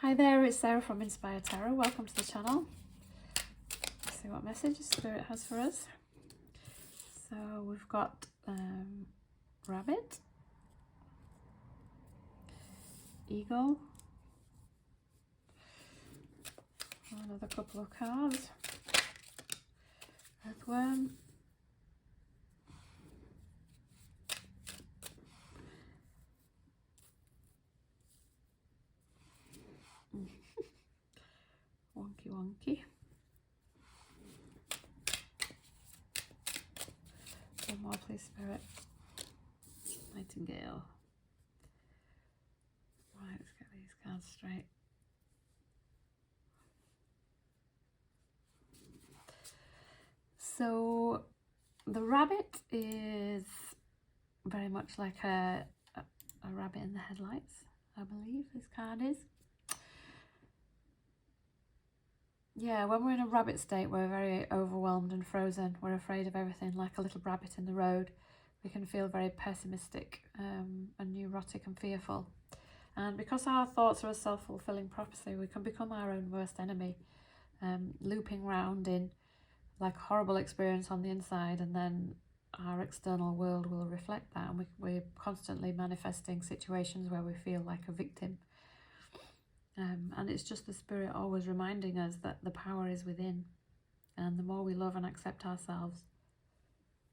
Hi there, it's Sarah from Inspire Tarot. Welcome to the channel. Let's see what message Spirit has for us. So we've got rabbit, eagle, another couple of cards, earthworm, wonky wonky, one more please Spirit, nightingale. Right, let's get these cards straight. So the rabbit is very much like a rabbit in the headlights, I believe this card is. Yeah, when we're in a rabbit state, we're very overwhelmed and frozen. We're afraid of everything, like a little rabbit in the road. We can feel very pessimistic and neurotic and fearful. And because our thoughts are a self-fulfilling prophecy, we can become our own worst enemy, looping round in like a horrible experience on the inside, and then our external world will reflect that, and we're constantly manifesting situations where we feel like a victim. And it's just the Spirit always reminding us that the power is within, and the more we love and accept ourselves,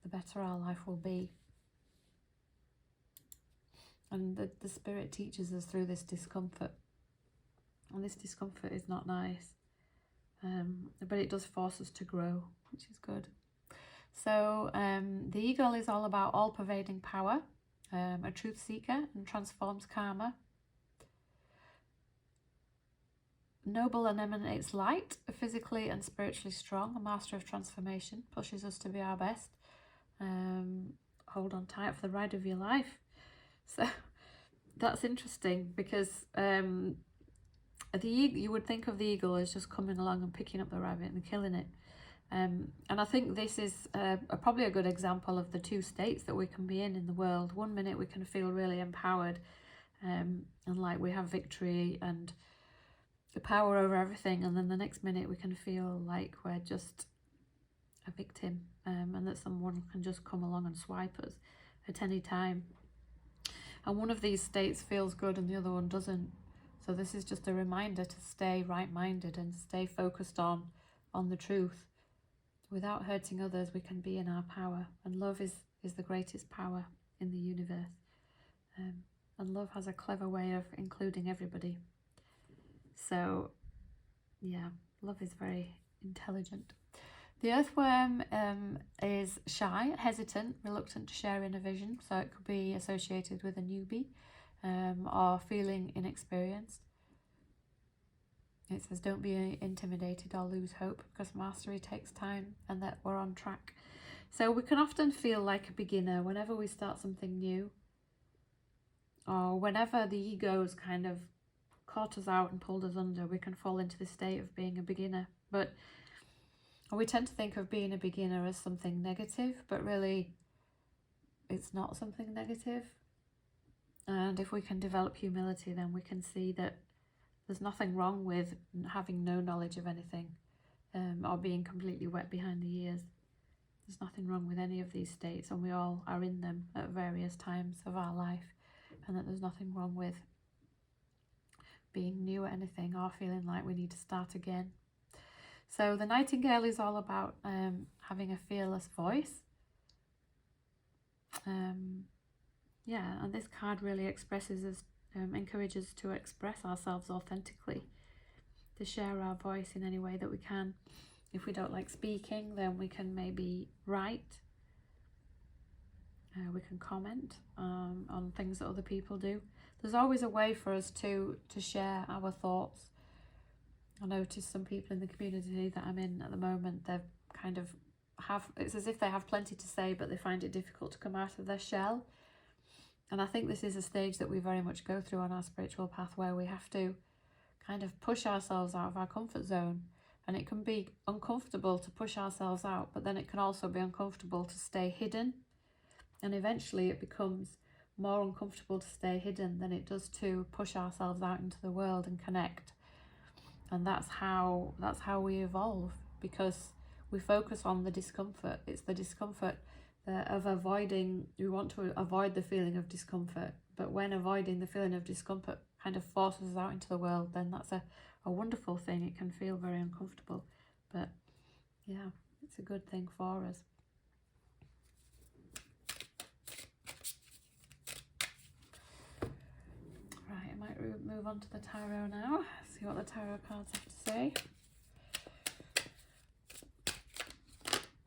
the better our life will be. And the Spirit teaches us through this discomfort, and this discomfort is not nice, but it does force us to grow, which is good. So the eagle is all about all-pervading power, a truth seeker, and transforms karma. Noble and emanates light, physically and spiritually strong, a master of transformation, pushes us to be our best. Hold on tight for the ride of your life. So that's interesting, because you would think of the eagle as just coming along and picking up the rabbit and killing it. And I think this is probably a good example of the two states that we can be in the world. One minute we can feel really empowered and like we have victory and the power over everything, and then the next minute we can feel like we're just a victim, and that someone can just come along and swipe us at any time. And one of these states feels good and the other one doesn't. So this is just a reminder to stay right-minded and stay focused on the truth. Without hurting others, we can be in our power, and love is the greatest power in the universe. And love has a clever way of including everybody. So yeah, love is very intelligent. The earthworm is shy, hesitant, reluctant to share inner vision. So it could be associated with a newbie or feeling inexperienced. It says don't be intimidated or lose hope, because mastery takes time and that we're on track. So we can often feel like a beginner whenever we start something new, or whenever the ego's kind of caught us out and pulled us under. We can fall into the state of being a beginner, but we tend to think of being a beginner as something negative, but really it's not something negative. And if we can develop humility, then we can see that there's nothing wrong with having no knowledge of anything, or being completely wet behind the ears. There's nothing wrong with any of these states, and we all are in them at various times of our life, and that there's nothing wrong with being new at anything or feeling like we need to start again. So the nightingale is all about having a fearless voice. Yeah, and this card really expresses us, encourages us to express ourselves authentically, to share our voice in any way that we can. If we don't like speaking, then we can maybe write. We can comment on things that other people do. There's always a way for us to share our thoughts. I notice some people in the community that I'm in at the moment, they've kind of it's as if they have plenty to say, but they find it difficult to come out of their shell. And I think this is a stage that we very much go through on our spiritual path, where we have to kind of push ourselves out of our comfort zone. And it can be uncomfortable to push ourselves out, but then it can also be uncomfortable to stay hidden. And eventually it becomes more uncomfortable to stay hidden than it does to push ourselves out into the world and connect. And that's how we evolve, because we focus on the discomfort. It's the discomfort of avoiding. We want to avoid the feeling of discomfort, but when avoiding the feeling of discomfort kind of forces us out into the world, then that's a wonderful thing. It can feel very uncomfortable, but yeah, it's a good thing for us. Right, I might move on to the tarot now, see what the tarot cards have to say.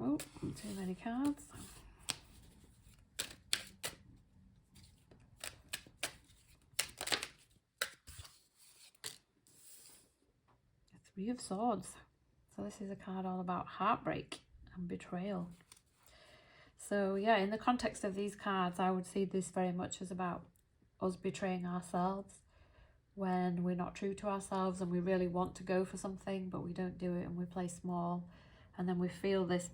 Oh, too many cards. The Three of Swords. So this is a card all about heartbreak and betrayal. So yeah, in the context of these cards, I would see this very much as about us betraying ourselves when we're not true to ourselves and we really want to go for something, but we don't do it and we play small. And then we feel this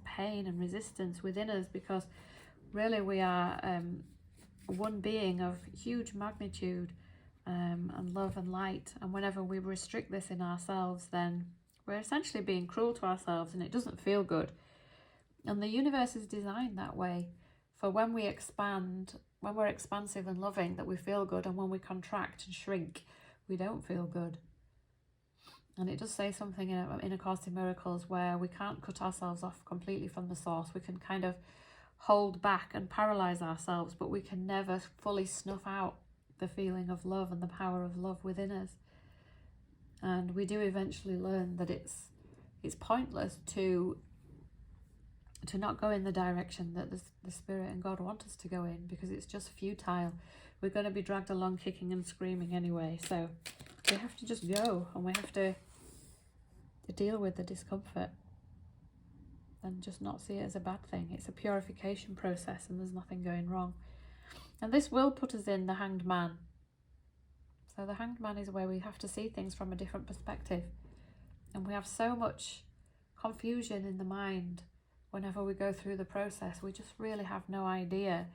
pain and resistance within us, because really we are one being of huge magnitude and love and light. And whenever we restrict this in ourselves, then we're essentially being cruel to ourselves, and it doesn't feel good. And the universe is designed that way, for when we expand, when we're expansive and loving, that we feel good, and when we contract and shrink, we don't feel good. And it does say something in A Course in Miracles where we can't cut ourselves off completely from the source. We can kind of hold back and paralyze ourselves, but we can never fully snuff out the feeling of love and the power of love within us. And we do eventually learn that it's pointless to not go in the direction that the Spirit and God want us to go in, because it's just futile. We're going to be dragged along kicking and screaming anyway. So we have to just go, and we have to deal with the discomfort and just not see it as a bad thing. It's a purification process, and there's nothing going wrong. And this will put us in the Hanged Man. So the Hanged Man is where we have to see things from a different perspective. And we have so much confusion in the mind whenever we go through the process. We just really have no idea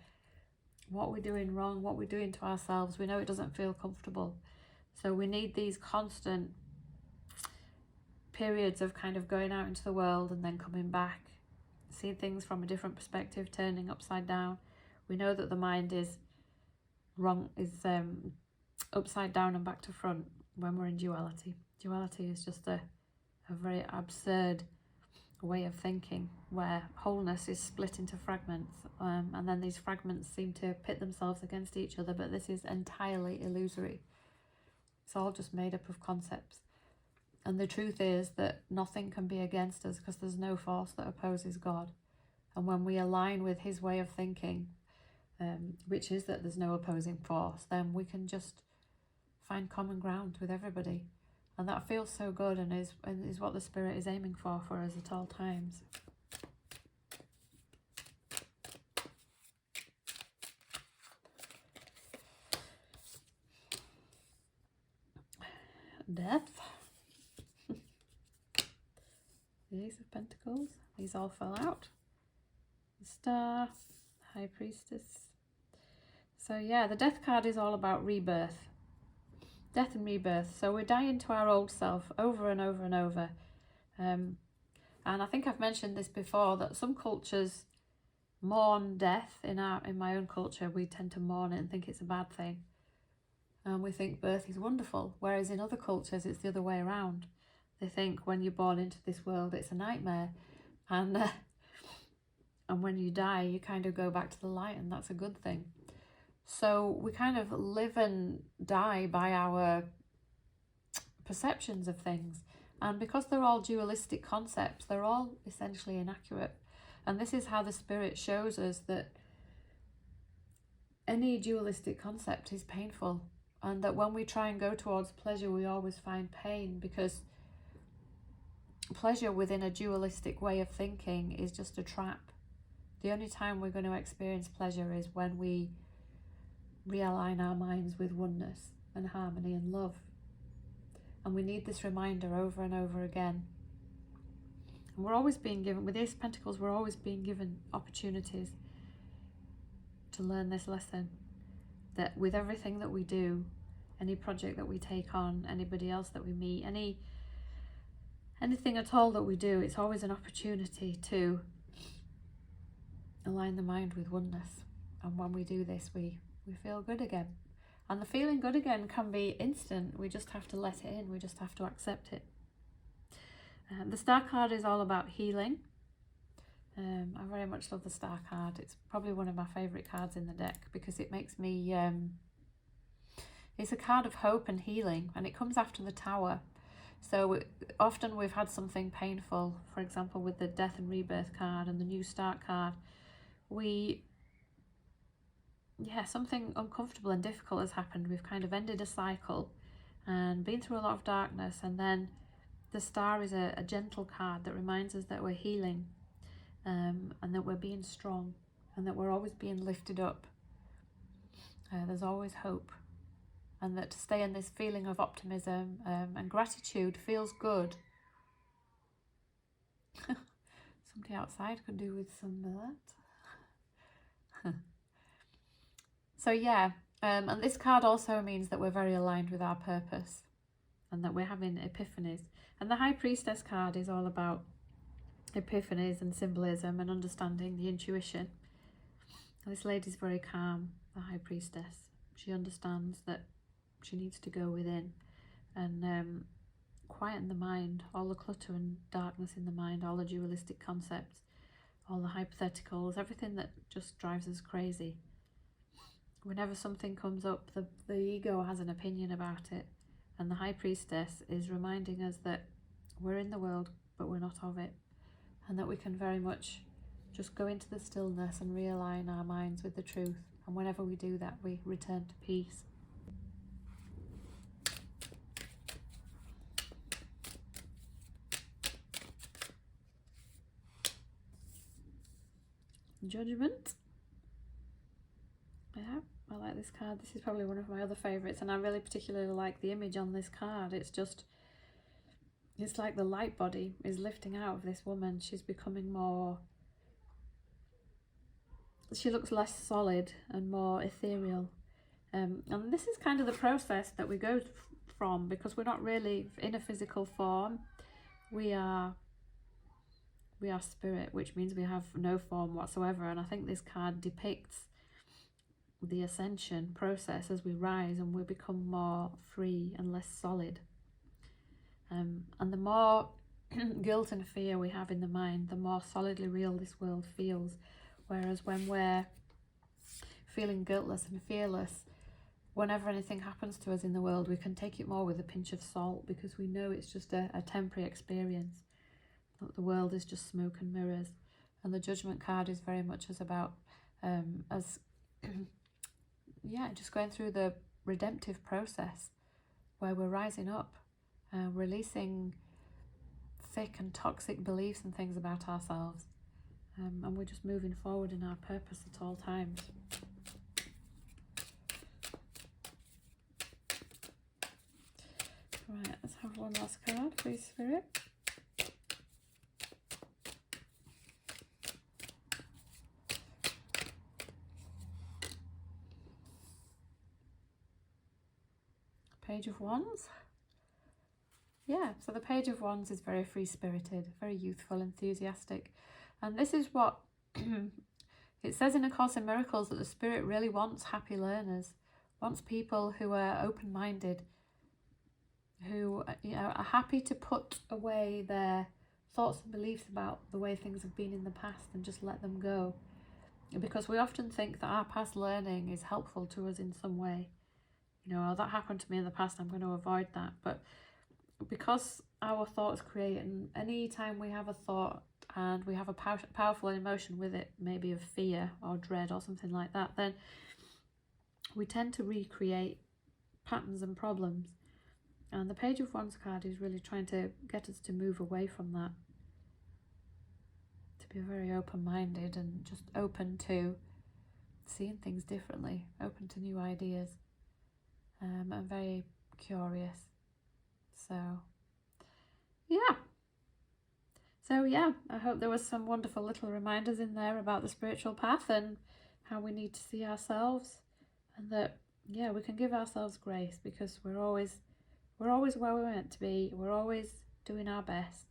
what we're doing wrong, what we're doing to ourselves. We know it doesn't feel comfortable. So we need these constant periods of kind of going out into the world and then coming back, seeing things from a different perspective, turning upside down. We know that the mind is wrong, upside down and back to front when we're in duality. Duality is just a very absurd way of thinking, where wholeness is split into fragments, and then these fragments seem to pit themselves against each other, but this is entirely illusory. It's all just made up of concepts. And the truth is that nothing can be against us, because there's no force that opposes God. And when we align with his way of thinking, which is that there's no opposing force, then we can just find common ground with everybody. And that feels so good, and is what the Spirit is aiming for us at all times. Death. The Ace of Pentacles. These all fell out. The Star. High Priestess. So yeah, the Death card is all about rebirth. Death and rebirth. So we're dying to our old self over and over and over. And I think I've mentioned this before, that some cultures mourn death. In my own culture, we tend to mourn it and think it's a bad thing. And we think birth is wonderful. Whereas in other cultures, it's the other way around. They think when you're born into this world, it's a nightmare. And when you die, you kind of go back to the light, and that's a good thing. So we kind of live and die by our perceptions of things. And because they're all dualistic concepts, they're all essentially inaccurate. And this is how the Spirit shows us that any dualistic concept is painful. And that when we try and go towards pleasure, we always find pain, because pleasure within a dualistic way of thinking is just a trap. The only time we're going to experience pleasure is when we realign our minds with oneness and harmony and love. And we need this reminder over and over again. And we're always being given, with Ace of Pentacles, we're always being given opportunities to learn this lesson. That with everything that we do, any project that we take on, anybody else that we meet, anything at all that we do, it's always an opportunity to align the mind with oneness. And when we do this, we feel good again. And the feeling good again can be instant. We just have to let it in. We just have to accept it. The Star card is all about healing. I very much love the Star card. It's probably one of my favourite cards in the deck because it makes me... it's a card of hope and healing, and it comes after the Tower. So often we've had something painful, for example, with the Death and Rebirth card and the New Start card. Something uncomfortable and difficult has happened. We've kind of ended a cycle and been through a lot of darkness, and then the Star is a gentle card that reminds us that we're healing, and that we're being strong, and that we're always being lifted up. There's always hope, and that to stay in this feeling of optimism and gratitude feels good. Somebody outside could do with some of that. So yeah, and this card also means that we're very aligned with our purpose and that we're having epiphanies. And the High Priestess card is all about epiphanies and symbolism and understanding the intuition. And this lady's very calm, the High Priestess. She understands that she needs to go within and quieten the mind, all the clutter and darkness in the mind, all the dualistic concepts, all the hypotheticals, everything that just drives us crazy. Whenever something comes up, the ego has an opinion about it, and the High Priestess is reminding us that we're in the world, but we're not of it, and that we can very much just go into the stillness and realign our minds with the truth. And whenever we do that, we return to peace. Judgment. Yeah, I like this card. This is probably one of my other favourites, and I really particularly like the image on this card. It's like the light body is lifting out of this woman. She's becoming more... She looks less solid and more ethereal. And this is kind of the process that we go from, because we're not really in a physical form. We are spirit, which means we have no form whatsoever. And I think this card depicts the ascension process as we rise and we become more free and less solid. And the more guilt and fear we have in the mind, the more solidly real this world feels. Whereas when we're feeling guiltless and fearless, whenever anything happens to us in the world, we can take it more with a pinch of salt, because we know it's just a temporary experience. That the world is just smoke and mirrors. And the Judgment card is very much as about just going through the redemptive process, where we're rising up, releasing thick and toxic beliefs and things about ourselves, and we're just moving forward in our purpose at all times. Right, let's have one last card, please, Spirit. Page of Wands. Yeah, so the Page of Wands is very free-spirited, very youthful, enthusiastic. And this is what it says in A Course in Miracles, that the Spirit really wants happy learners, wants people who are open-minded, who are happy to put away their thoughts and beliefs about the way things have been in the past and just let them go. Because we often think that our past learning is helpful to us in some way. Oh, that happened to me in the past, I'm going to avoid that. But because our thoughts create, and any time we have a thought and we have a powerful emotion with it, maybe of fear or dread or something like that, then we tend to recreate patterns and problems. And the Page of Wands card is really trying to get us to move away from that, to be very open-minded and just open to seeing things differently, open to new ideas. I'm very curious. So yeah, I hope there was some wonderful little reminders in there about the spiritual path and how we need to see ourselves, and that yeah, we can give ourselves grace, because we're always where we're meant to be. We're always doing our best.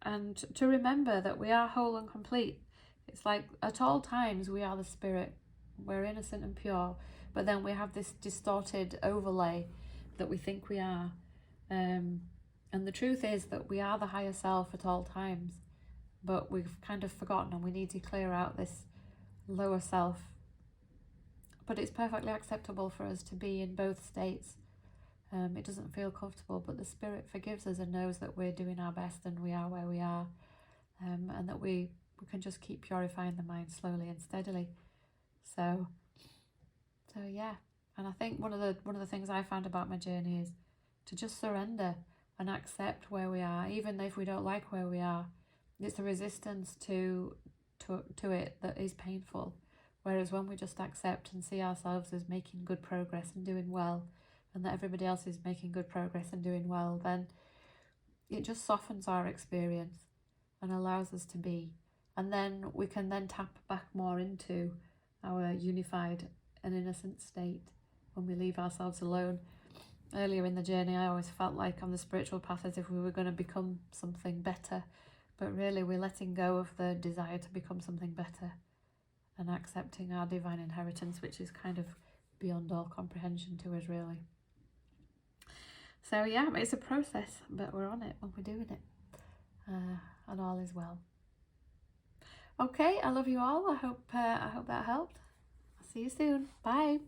And to remember that we are whole and complete. It's like at all times we are the spirit. We're innocent and pure, but then we have this distorted overlay that we think we are. And the truth is that we are the higher self at all times, but we've kind of forgotten, and we need to clear out this lower self. But it's perfectly acceptable for us to be in both states. It doesn't feel comfortable, but the spirit forgives us and knows that we're doing our best and we are where we are, and that we can just keep purifying the mind slowly and steadily. So yeah. And I think one of the things I found about my journey is to just surrender and accept where we are, even if we don't like where we are. It's the resistance to it that is painful. Whereas when we just accept and see ourselves as making good progress and doing well, and that everybody else is making good progress and doing well, then it just softens our experience and allows us to be. And then we can then tap back more into our unified and innocent state when we leave ourselves alone. Earlier in the journey, I always felt like on the spiritual path as if we were going to become something better, but really we're letting go of the desire to become something better and accepting our divine inheritance, which is kind of beyond all comprehension to us, really. So yeah, it's a process, but we're on it when we're doing it, and all is well. Okay, I love you all. I hope that helped. I'll see you soon. Bye.